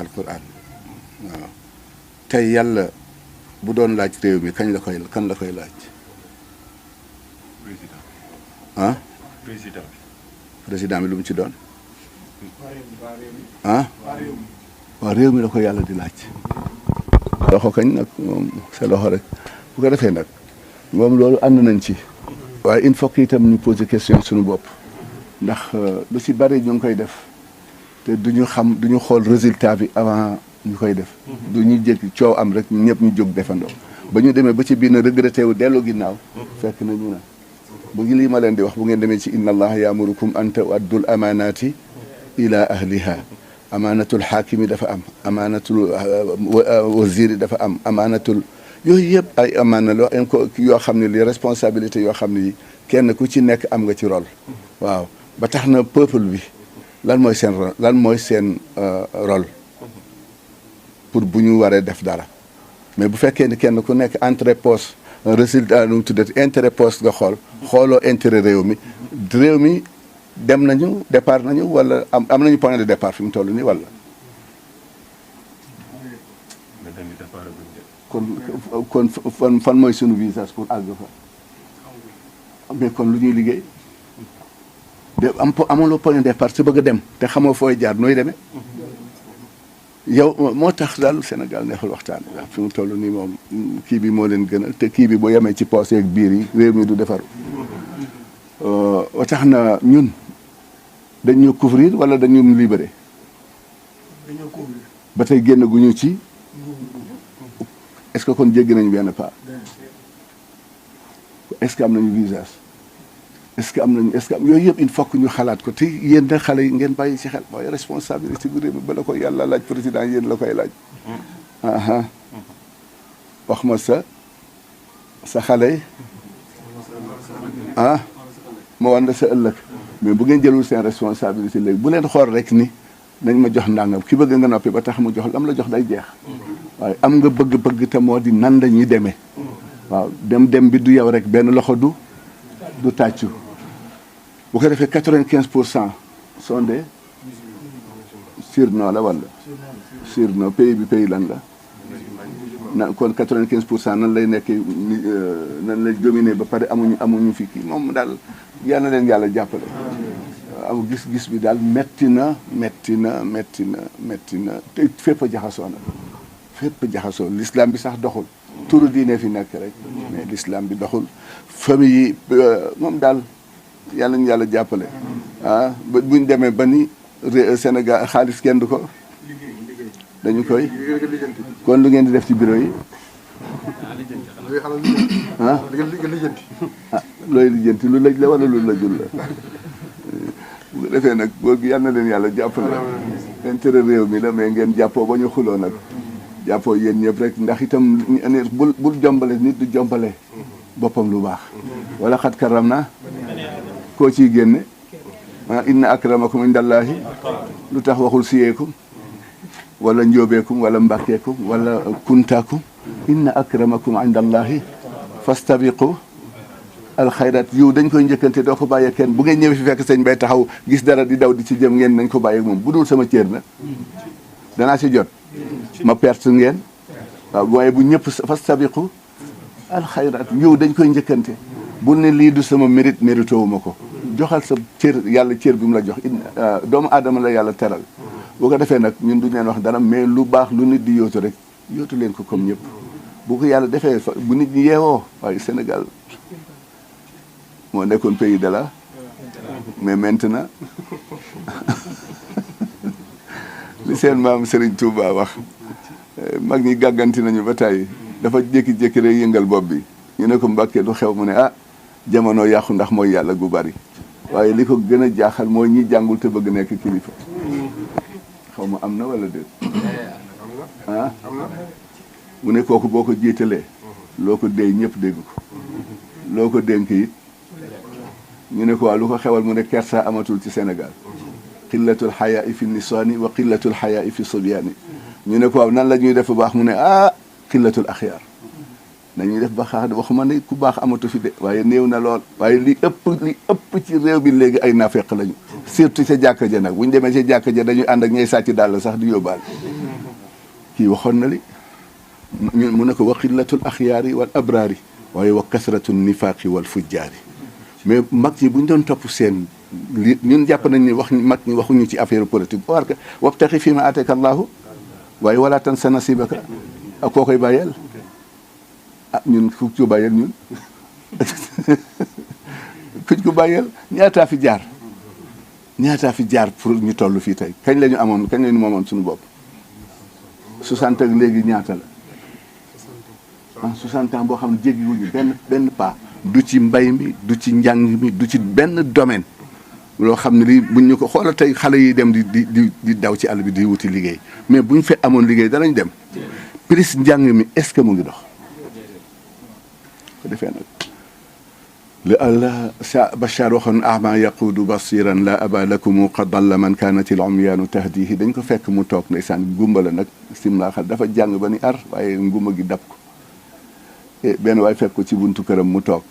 alquran waaw tey yàlla bu doon laaj réew mi kan la koy laaj président ah président président bi lu mu ci doon ah waaw réew mi la ko yàlla di laaj loxo kañ nag moom sa loxo rek bu ko defee nag moom loolu ànd nañ ci waaye il faut que itam ñu poser question suñu bopp ndax lu ci bari ñu ngi koy def te duñu xool résultat bi avant ñu koy def du ñu jéggi coow am rek ñëpp ñu jóg defandoo ba ñu demee ba ci biir na regretté wu dellu ginnaaw fekk na ñu na bu ngi lii ma leen di wax bu ngeen demee ci inna allaha yaamurukum an tu'addul amanati ila ahliha amanatul xaakimi dafa am amanatul waziri dafa am amanatul yooyu yëpp ay amaana loo yoo xam ne li responsabilité yoo xam ne yi kenn ku ci nekk am nga ci rôle waaw ba tax na peuple bi lan mooy seen rôle pour bu ñu waree def dara mais bu fekkee ni kenn ku nekk entrée poste résultat nu mu tuddati intérêt poste nga xooloo intérêt réew mi dem nañu départ nañu wala am nañu point de départ fi mu toll nii wala kon fan mooy sunu visage pour àgg fa mais kon lu ñuy liggéey de amuloo point de départ su bëgg a dem te xamoo fooy jaar nooy demee yow moo tax daal Sénégal neexul waxtaan waaw fi mu toll nii moom kii bi moo leen gënal te kii bi boo yemee ci poos yeeg biir yi réew mi du defaru tax na ñun dañu couvrir wala dañu libéré ba tey génn guñu ci est-ce que kon jéggi nañu benn pas est-ce que am nañu visage est-ce que yooyu yëpp il faut que ñu xalaat ko te yéen da xale yi ngeen bàyyi ci xel mooy responsabilité bu réew mi ba la ko yàlla laaj président yéen la koy laaj wax ma sa xale ma wan la sa ëllëg mais bu ngeen jëlul seen responsabilité léegi bu leen xool rek ni nañ ma jox ndàngam ki bëgg nga noppi ba tax mu jox lam la jox day jeex waaye am nga bëgg-bëgg te moo di nan la ñuy demee waaw dem bi du yow rek benn loxo du tàccu bu ko defee 95% sont des surnoms la wala surnom pays bi pays lan la na kon 95% nan lay nekkee nan lay dominé ba pare amuñu fi kii moom daal yal na leen yàlla jàppale am gis-gis bi daal metti na te fépp a jaxasoo l'islam bi sax doxul turu diine fi nekk rek mais l'islam bi doxul famille yi moom daal yàlla ñu yàlla jàppale ba buñ demee ba ni Sénégal xaalis kenn du ko dañu koy kon lu ngeen di def ci bureau yi looy lijjanti lu lëj la wala lu lëjul la bu ko defee nag boobu yal na leen yàlla jàppale intérêt réew mi la mais ngeen jàppoo ba ñu xuloo nag jàppoo yéen ñëpp rek ndax itam bul jombale nit du jombale boppam lu baax wala xat karam na koo ciy génne inna akramakum indallahi lu tax waxul siyeekum wala njóobeekum wala mbàkkeekum wala kuntaakum inna akramakum indallahi fastabiqu alxayrat yow dañ koy njëkkante doo ko bàyyee kenn bu ngeen ñëwee fi fekk sëñ bay taxaw gis dara di daw di ci jëm ngeen nañ ko bàyyee moom bu dul sama cër na danaa si jot ma perte ngeen waaw waaye bu ñëpp fastabiqu alxayrat yow dañ koy njëkkante bul ne lii du sama mérite wu ma ko joxal sa cër yàlla cër bi mu la jox doomu aadama la yàlla teral boo ko defee nag ñun duñ leen wax dara mais lu baax lu nit di yóotu rek yóotu leen ko comme ñëpp bu ko yàlla defee bu nit ñi yeewoo waaye Sénégal moo nekkoon pays de la mais maintenant li seen maam Serigne Touba wax mag ñi gàgganti nañu ba tàyyi dafa jékki-jékki rek yëngal bopp bi ñu ne ko Mbàkke lu xew mu ne jamono yàqu ndax mooy yàlla gu bari waaye li ko gën a jaaxal mooy ñi jàngul te bëgg nekk kilifa xaw ma am na wala déet mu ne kooku boo ko jiitalee loo ko déy ñëpp dégg ko loo ko dénk it ñu ne ko waaw lu ko xewal mu ne kersa amatul ci Sénégal qillatul xayaa fi nisaani wa qillatul xayaa fi sobyaani ñu ne ko waaw nan la ñuy def bu baax mu ne qillatul axyaar nañuy def ba xaax waxuma ne ku baax amatu fi de waaye néew na lool waaye li ëpp ci réew bi léegi ay naafeq lañu surtout ca jàkka ja nag bu ñu demee ca jàkka ja dañuy ànd ak ñay sàcc dàll sax di yóbbaale kii waxoon na li mu ne ko wa qillatul axyaari wal abraari waaye wa kasratu nifaaqi wal fujjaari mais mag ñi bu ñu doon topp seen li ñun jàpp nañ ni wax mag ñi waxuñu ci affaire politique war ka wabtaxi fii ma aataka allahu waaye wala tansa nasibaka ak koo koy bàyyeel ñun ku ko bàyyeel ñun kuñ ko bàyyeel ñaataa fi jaar pour ñu toll fii tey kañ la ñu amoon kañ la ñu moomoon suñu bopp 60 ak léegi ñaata la 60 ans boo xam ne jéggiwuñu benn pas du ci mbay mi du ci njàng mi du ci benn domaine loo xam ne lii buñ ñu ko xoolal tey xale yi dem di daw ci àll bi di wuti liggéey mais buñ fe amoon liggéey danañ dem prise njàng mi est-ce que mu ngi dox ko defee nag li allah sa Bachar waxoon ama yaquudu basiran la aba lakumu qad dalla man kaanat il umyaanu tahdihi dañ ko fekk mu toog ndeysaan gumba la nag simlaaxal dafa jàng ba ni ar waaye ngumba gi dab ko benn waay fekk ko ci buntu këram mu toog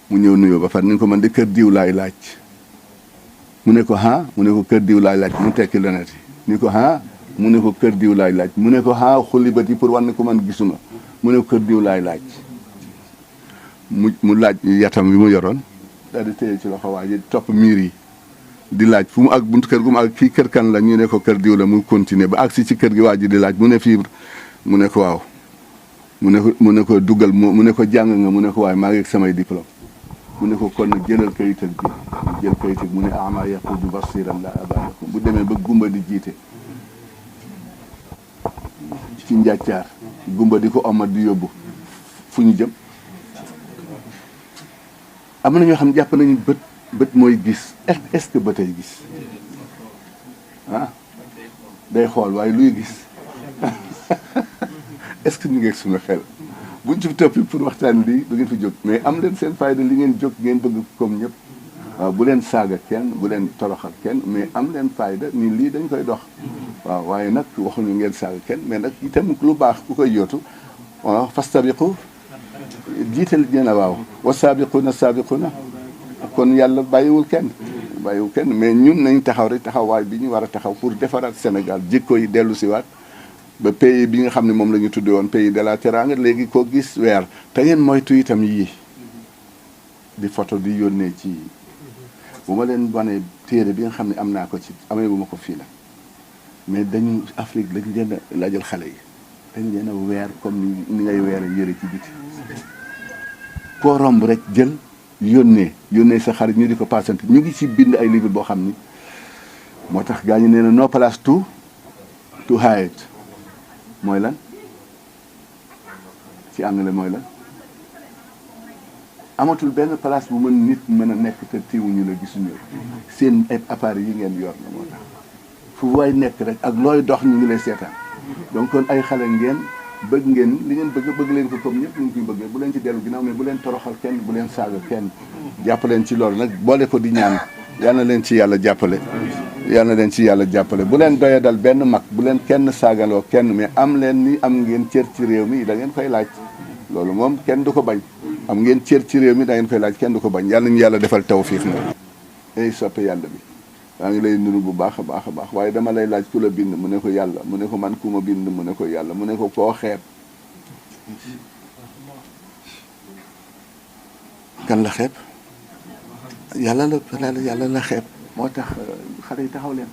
mu ñëw nuyoo ba far ni ko man de kër diw laay laaj mu ne ko mu ne ko kër diw laay laaj mu tekki leneti ni ko mu ne ko kër diw laay laaj mu ne ko xulli bati pour wan ne ko man gisuma mu ne ko kër diw laay laaj mu laaj yatam bi mu yoroon daal di téye ci loxo waa ji topp miir yi di laaj fu mu ak buntu kër gu mu ak fii kër kan la ñu ne ko kër diw la mu continuer ba agsi ci kër gi waa ji di laaj mu ne fii mu ne ko waaw mu ne ko duggal mu ne ko jàng nga mu ne ko waaye maa ngi samay diplôme mu ne ko kon nag jëlal kayital bi jël kayital mu ne ama yaqudu basiran la abalakum bu demee ba gumba di jiite ci njàccaar gumba di ko omat di yóbbu fu ñu jëm am na ñoo xam jàpp nañu bët mooy gis est-ce que bët ay gis day xool waaye luy gis est-ce que ñu ngi suñu xel buñ ci toppi pour waxtaan lii du ngeen fi jóg mais am leen seen fayda li ngeen jóg ngeen bëgg comme ñëpp waaw bu leen saaga kenn bu leen toroxal kenn mais am leen fayda ni lii dañ koy dox waaw waaye nag waxuñu ngeen saaga kenn mais nag itam lu baax ku koy yootu waaw fastabiqu jiital jëna waaw wa saabiquuna saabiquuna kon yàlla bàyyiwul kenn mais ñun nañ taxaw rek taxawaay bi ñu war a taxaw pour defaraat Sénégal jikko yi dellu si waat ba pays bi nga xam ne moom la ñu tudde woon pays de la teranga léegi koo gis weer te ngeen moytu itam yii di photo di yónnee ci bu ma leen wane téere bi nga xam ne am naa ko ci amee bu ma ko fii la mais dañu Afrique lañ leen a laajal xale yi dañ leen a weer comme ni ngay weere yëre ci biti koo romb rek jël yónnee sa xarit ñu di ko passante ñu ngi ci bind ay livre boo xam ni moo tax gaa ñu nee na no place to hide mooy lan ci anglais mooy lan amatul benn place bu nit mën a nekk te tiiwuñu la gisuñu seen appareil yi ngeen yor la moo tax fu waay nekk rek ak looy dox ñu ngi lay seetaan donc kon ay xale ngeen bëgg ngeen li ngeen bëgg leen ko comme ñëpp ñu ngi koy bëggee bu leen ci dellu ginnaaw mais bu leen toroxal kenn bu leen saaga kenn jàpp leen ci loolu nag boole ko di ñaan yal na leen ci yàlla jàppale bu leen doya dal benn mag bu leen kenn saagaloo kenn mais am leen ni am ngeen cër ci réew mi da ngeen koy laaj loolu moom kenn du ko bañ am ngeen cër ci réew mi da ngeen koy laaj kenn du ko bañ yàlla ñu yàlla defal tawfiix na ay soppe yàlla bi maa ngi lay nuru bu baax a baax a baax waaye dama lay laaj ku la bind mu ne ko yàlla mu ne ko man ku ma bind mu ne ko yàlla mu ne ko koo xeeb kan la xeeb yàlla la xeeb moo tax xale yi taxaw leen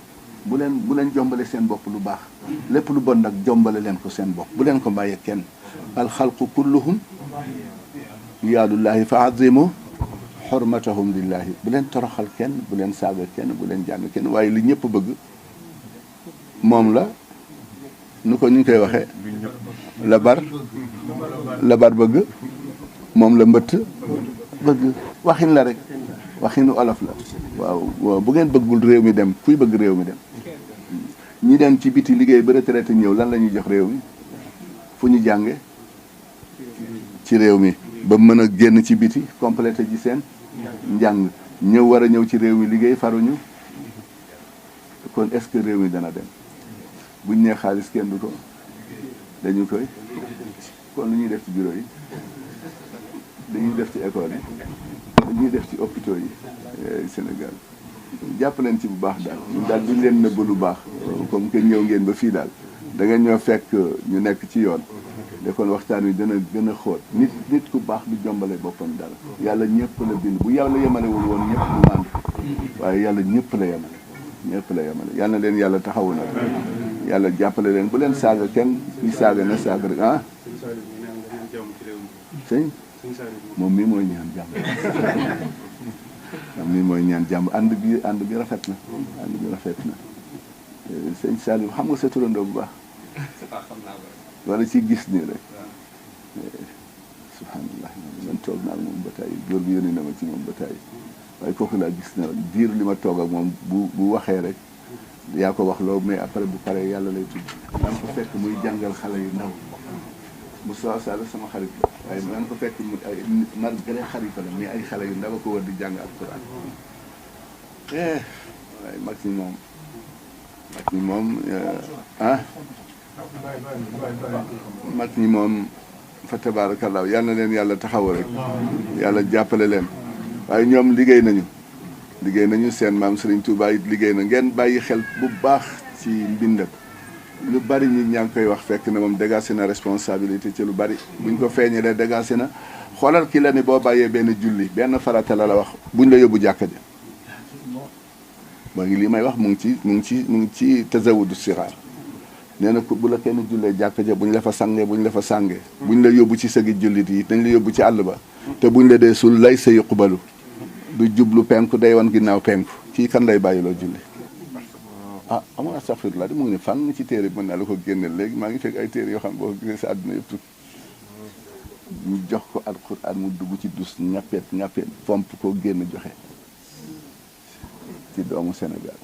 bu leen jombale seen bopp lu baax lépp lu bon nag jombale leen ko seen bopp bu leen ko bàyyee kenn alxalqu kulluhum yaadullahi fa azimu xormatahum lillahi bu leen toroxal kenn bu leen saaga kenn bu leen jàng kenn waaye li ñëpp bëgg moom la nu ko ñu koy waxee la bar bëgg moom la mbëtt bëgg waxin la rek waxinu olof la waaw bu ngeen bëggul réew mi dem kuy bëgg réew mi dem ñi dem ci biti liggéey ba retraité ñëw lan la ñuy jox réew mi fu ñu jànge ci réew mi ba mën a génn ci biti complété ji seen njàng ñëw war a ñëw ci réew mi liggéey faruñu kon est-ce que réew mi dana dem buñ nee xaalis kenn du ko dañu koy kon lu ñuy def ci bureau yi dañuy def ci école yi dañuy def ci hôpitaux yi Sénégal jàpp leen ci bu baax daal daal duñ leen nëbb lu baax comme que ñëw ngeen ba fii daal da ngeen ñoo fekk ñu nekk ci yoon de kon waxtaan wi dana gën a xóot nit ku baax du jombale boppam dara yàlla ñëpp la bind bu yàlla yemalewul woon ñëpp du mànd waaye yàlla ñëpp la yemale yal na leen yàlla taxawu nag yàlla jàppale leen bu leen saaga kenn kuy saaga na saaga rek ah sëñ moom mii mooy ñaan jàmm moom mii mooy ñaan jàmm ànd bi rafet na sëñ Saliou xam nga sa turandoo bu baax wala ci gis nii rek subhanallah man toog naa ak moom ba tey góor bi yónni na ma ci moom ba tey waaye kooku laa gis ne diir li ma toog ak moom bu waxee rek yaa ko wax loo mais après bu paree yàlla lay tudd maa ngi ko fekk muy jàngal xale yu ndaw Moussa Sall sama xarit la waaye maa ngi ko fekk mu ay malgré xarifa la mais ay xale yu ndaw a ko war di jàng alquran waaye mag ñi moom fa tabaarakallaa yal na leen yàlla taxaw rek yàlla jàppale leen waaye ñoom liggéey nañu seen maam Serigne Touba it liggéey na ngeen bàyyi xel bu baax ci mbindam lu bari ñi ñaa ngi koy wax fekk na moom dégagé na responsabilité ci lu bari buñ ko feeñalee dégagé na xoolal ki la ni boo bàyyee benn julli benn farata la wax buñ la yóbbu jàkka ja moo ngi lii may wax mu ngi ci tazawudu siraar nee na ko bu la kenn jullee jàkka ja buñ la fa sàngee buñ la yóbbu ci sëgi jullit yi dañ la yóbbu ci àll ba te buñ la dee sul lay sa yuqbalu du jublu penku day wan ginnaaw penku kii kan lay bàyyiloo julli amoon astaghfirullah di mu ngi ne fan ci téere bi mën naa la ko génneel léegi maa ngi fekk ay téere yoo xam boo gisee sa àdduna yëpp ñu jox ko alquran mu dugg ci dus ñappet pomp ko génn joxe ci doomu Sénégal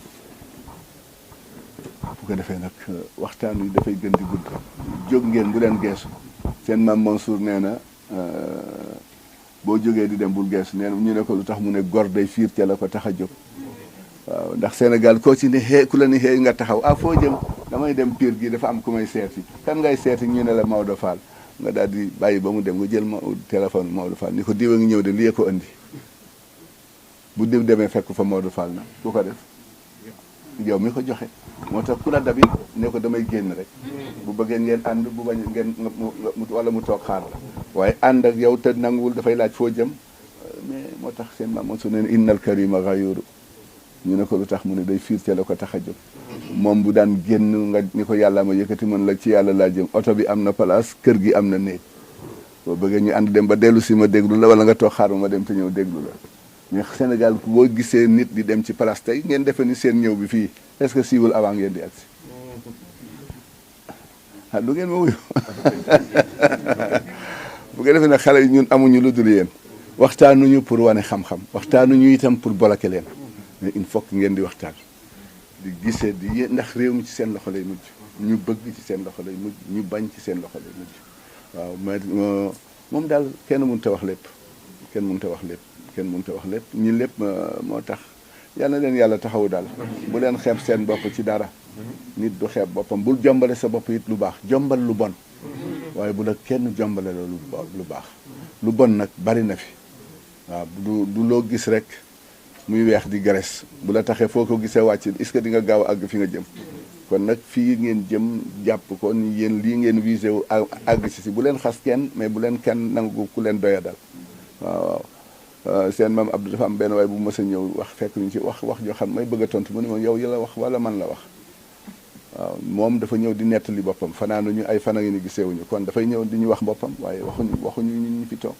bu ko defee nag waxtaan wi dafay gën di gudd jóg ngeen bu leen geesu seen maam Mansour nee na boo jógee di dem bul geesu nee na ñu ne ko lu tax mu ne gor day fiir ca la ko tax a jóg waaw ndax Sénégal koo ci ne ku la ni xëy nga taxaw foo jëm damay dem Pire gi dafa am ku may seeti kan ngay seeti ñu ne la Maodo Fall nga daal di bàyyi ba mu dem nga jël téléphone Maodo Fall ni ko diwa ngi ñëw de lii ko andi bu diw demee fekk fa Maodo Fall na ku ko def yow mi ko joxe moo tax ku la dabit ne ko damay génn rek bu bëggee ngeen ànd bu bañ ngeen wala mu toog xaar la waaye ànd ak yow te nanguwul dafay laaj foo jëm mais moo tax seen maam su ne innal karima ghayuru ñu ne ko lu tax mu ne day fiir ca la ko tax a jóg moom bu daan génn nga ni ko yàlla ma yëkkati mën la ci yàlla laa jëm oto bi am na place kër gi am na néeg boo bëggee ñu ànd dem ba dellu si ma déglu la wala nga toog xaar ma dem te ñëw déglu la mais Sénégal boo gisee nit di dem ci place tey ngeen defe ni seen ñëw bi fii est-ce que siiwul avant ngeen di agsi du ngeen ma wuyu bu ko defee nag xale yi ñun amuñu lu dul yéen waxtaanuñu pour wane xam-xam waxtaanuñu itam pour bloquer leen mais il faut que ngeen di waxtaan di gisee di yéen ndax réew mi ci seen loxo lay mujj ñu bëgg ci seen loxo lay mujj ñu bañ ci seen loxo lay mujj waaw mais moom daal kenn mënut a wax lépp kenn mënut a wax lépp ñi lépp moo tax yàlla leen yàlla taxawu daal bu leen xeeb seen bopp ci dara nit du xeeb boppam bul jombale sa bopp it lu baax jombal lu bon waaye bu la kenn jombale loolu lu baax lu bon nag bari na fi waaw du loo gis rek muy weex di graisse bu la taxee foo ko gisee wàcc est-ce que di nga gaaw a àgg fi nga jëm kon nag fii ngeen jëm jàpp ko ni yéen lii ngeen visé wu àgg si bu leen xas kenn mais bu leen kenn nangu ku leen doya dal waaw seen maam Abdou dafa am benn waay bu mës a ñëw wax fekk ñu ci wax joo xam may bëgg a tontu mu ne ma yow yi la wax wala man la wax waaw moom dafa ñëw di nettali boppam fanaanuñu ay fan a ngi ni gisewuñu kon dafay ñëw di ñu wax boppam waaye waxuñu ñun ñi fi toog